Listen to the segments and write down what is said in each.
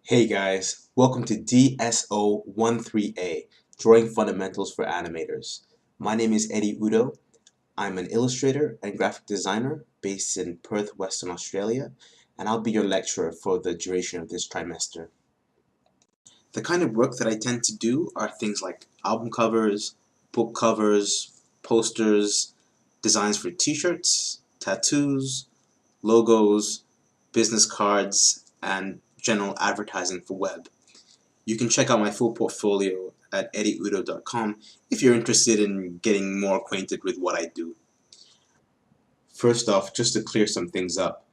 Hey guys, welcome to DSO13A, Drawing Fundamentals for Animators. My name is Eddie Udo. I'm an illustrator and graphic designer based in Perth, Western Australia, and I'll be your lecturer for the duration of this trimester. The kind of work that I tend to do are things like album covers, book covers, posters, designs for t-shirts, tattoos, logos, business cards, and general advertising for web. You can check out my full portfolio at eddieudo.com if you're interested in getting more acquainted with what I do. First off, just to clear some things up,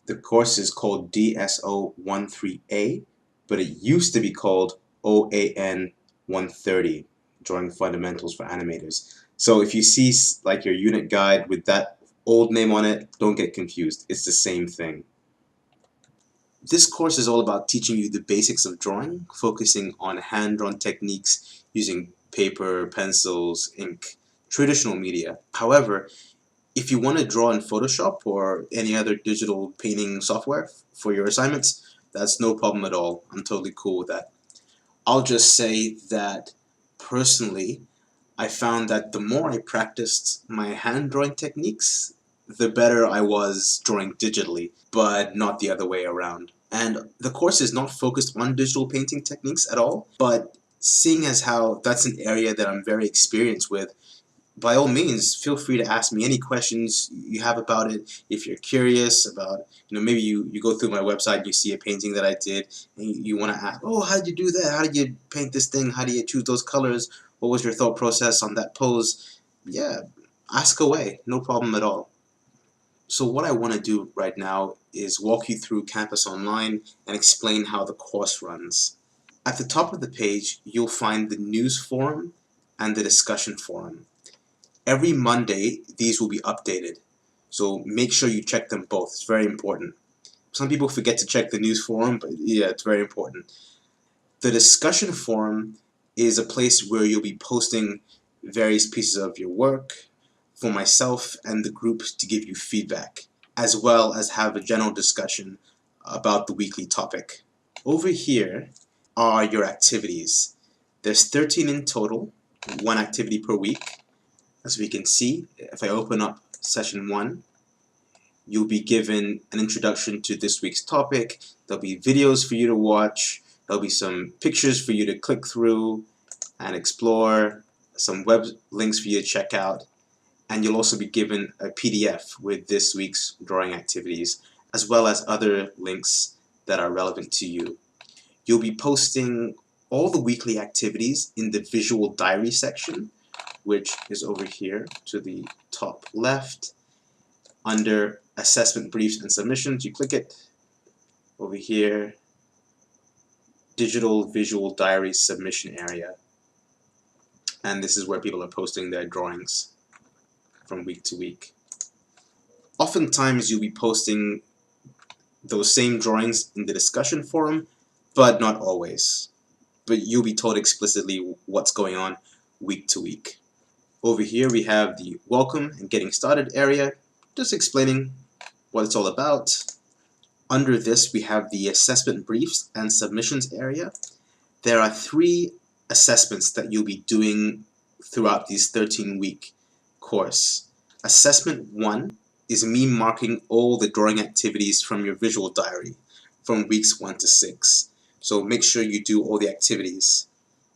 the course is called DSO13A, but it used to be called OAN 130, Drawing Fundamentals for Animators. So if you see like your unit guide with that old name on it, don't get confused. It's the same thing. This course is all about teaching you the basics of drawing, focusing on hand-drawn techniques using paper, pencils, ink, traditional media. However, if you want to draw in Photoshop or any other digital painting software for your assignments, that's no problem at all. I'm totally cool with that. I'll just say that personally, I found that the more I practiced my hand drawing techniques, the better I was drawing digitally, but not the other way around. And the course is not focused on digital painting techniques at all, but seeing as how that's an area that I'm very experienced with, by all means, feel free to ask me any questions you have about it. If you're curious about, maybe you go through my website, you see a painting that I did, and you want to ask, oh, how did you do that? How did you paint this thing? How do you choose those colors? What was your thought process on that pose? Yeah, ask away, no problem at all. So what I want to do right now is walk you through Campus Online and explain how the course runs. At the top of the page, you'll find the news forum and the discussion forum. Every Monday, these will be updated, so make sure you check them both. It's very important. Some people forget to check the news forum, but yeah, it's very important. The discussion forum is a place where you'll be posting various pieces of your work for myself and the group to give you feedback, as well as have a general discussion about the weekly topic. Over here are your activities. There's 13 in total, one activity per week. As we can see, if I open up session 1, you'll be given an introduction to this week's topic. There'll be videos for you to watch. There'll be some pictures for you to click through and explore, some web links for you to check out, and you'll also be given a PDF with this week's drawing activities, as well as other links that are relevant to you. You'll be posting all the weekly activities in the visual diary section, which is over here to the top left. Under assessment briefs and submissions, you click it. Over here, digital visual diary submission area. And this is where people are posting their drawings from week to week. Oftentimes you'll be posting those same drawings in the discussion forum, but not always. But you'll be told explicitly what's going on week to week. Over here we have the welcome and getting started area, just explaining what it's all about. Under this we have the assessment briefs and submissions area. There are 3 assessments that you'll be doing throughout this 13-week course. Assessment 1 is me marking all the drawing activities from your visual diary from weeks 1 to 6. So make sure you do all the activities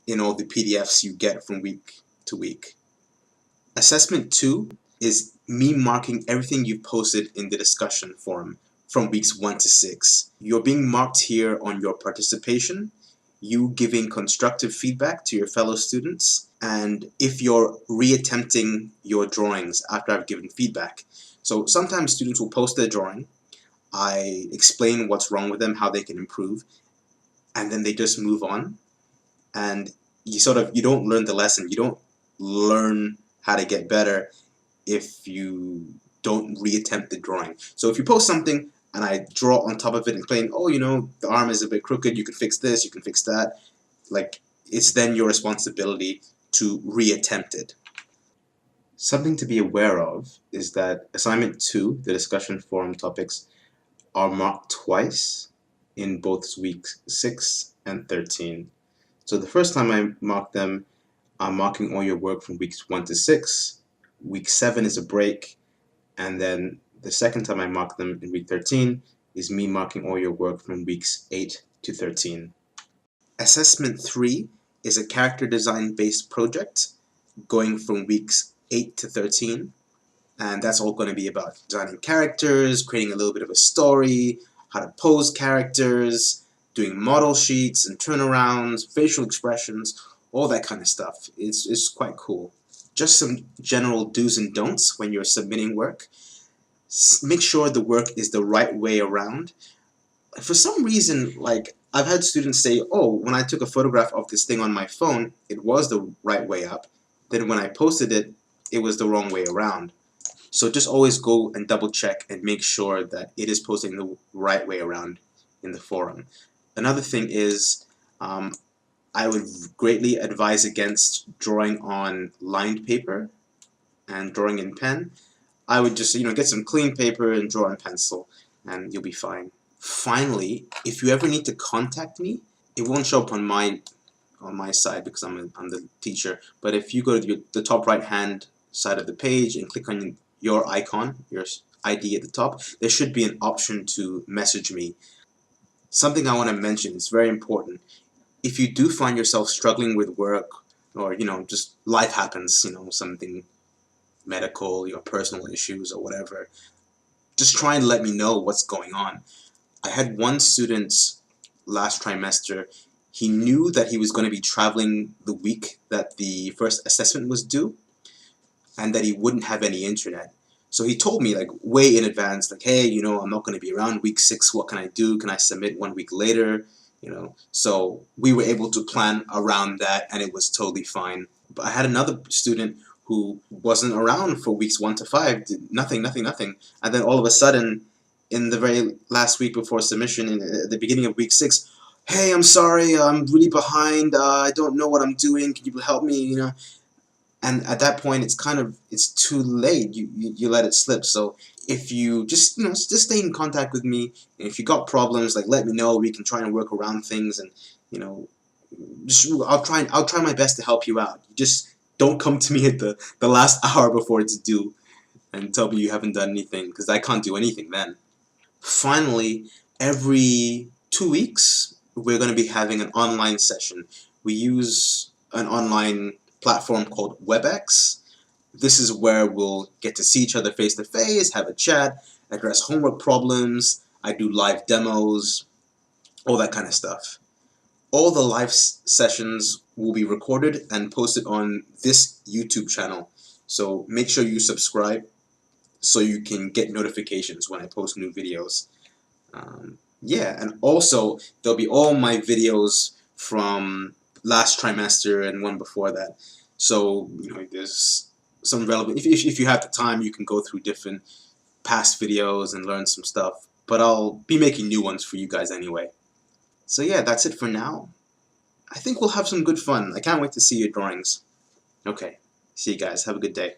in all the PDFs you get from week to week. Assessment 2 is me marking everything you've posted in the discussion forum from weeks 1 to 6. You're being marked here on your participation, you giving constructive feedback to your fellow students, and if you're reattempting your drawings after I've given feedback. So sometimes students will post their drawing, I explain what's wrong with them, how they can improve, and then they just move on, and you don't learn the lesson. You don't learn how to get better if you don't reattempt the drawing. So if you post something and I draw on top of it and explain, oh, the arm is a bit crooked, you can fix this, you can fix that, like, it's then your responsibility to reattempt it. Something to be aware of is that assignment 2, the discussion forum topics, are marked twice in both weeks 6 and 13. So the first time I mark them, I'm marking all your work from weeks 1 to 6. Week 7 is a break, and then the second time I mark them in week 13 is me marking all your work from weeks 8 to 13. Assessment 3 is a character design based project going from weeks 8 to 13, and that's all going to be about designing characters, creating a little bit of a story, how to pose characters, doing model sheets and turnarounds, facial expressions, all that kind of stuff. It's quite cool. Just some general do's and don'ts when you're submitting work. Make sure the work is the right way around. For some reason, like, I've had students say, oh, when I took a photograph of this thing on my phone, it was the right way up. Then when I posted it, it was the wrong way around. So just always go and double check and make sure that it is posting the right way around in the forum. Another thing is, I would greatly advise against drawing on lined paper and drawing in pen. I would just, get some clean paper and draw in pencil, and you'll be fine. Finally, if you ever need to contact me, it won't show up on my side because I'm the teacher. But if you go to the top right hand side of the page and click on your icon, your ID at the top, there should be an option to message me. Something I want to mention is very important. If you do find yourself struggling with work, or just life happens, something medical, personal issues or whatever, just try and let me know what's going on. I had one student last trimester. He knew that he was going to be traveling the week that the first assessment was due, and that he wouldn't have any internet. So he told me, like, way in advance, like, hey, I'm not going to be around week 6. What can I do? Can I submit 1 week later? So we were able to plan around that, and it was totally fine. But I had another student who wasn't around for weeks 1 to 5, did nothing, and then all of a sudden, in the very last week before submission, at the beginning of week 6, hey, I'm sorry, I'm really behind, I don't know what I'm doing, can you help me, And at that point, it's too late. You let it slip. So if you just stay in contact with me, and if you got problems, like, let me know. We can try and work around things, and I'll try my best to help you out. Just don't come to me at the last hour before it's due and tell me you haven't done anything, because I can't do anything then. Finally, every 2 weeks, we're going to be having an online session. We use an online platform called WebEx. This is where we'll get to see each other face to face, have a chat, address homework problems. I do live demos, all that kind of stuff. All the live sessions will be recorded and posted on this YouTube channel. So make sure you subscribe so you can get notifications when I post new videos. Yeah, and also there'll be all my videos from last trimester and one before that. So there's some relevant. If you have the time, you can go through different past videos and learn some stuff. But I'll be making new ones for you guys anyway. So yeah, that's it for now. I think we'll have some good fun. I can't wait to see your drawings. Okay, see you guys. Have a good day.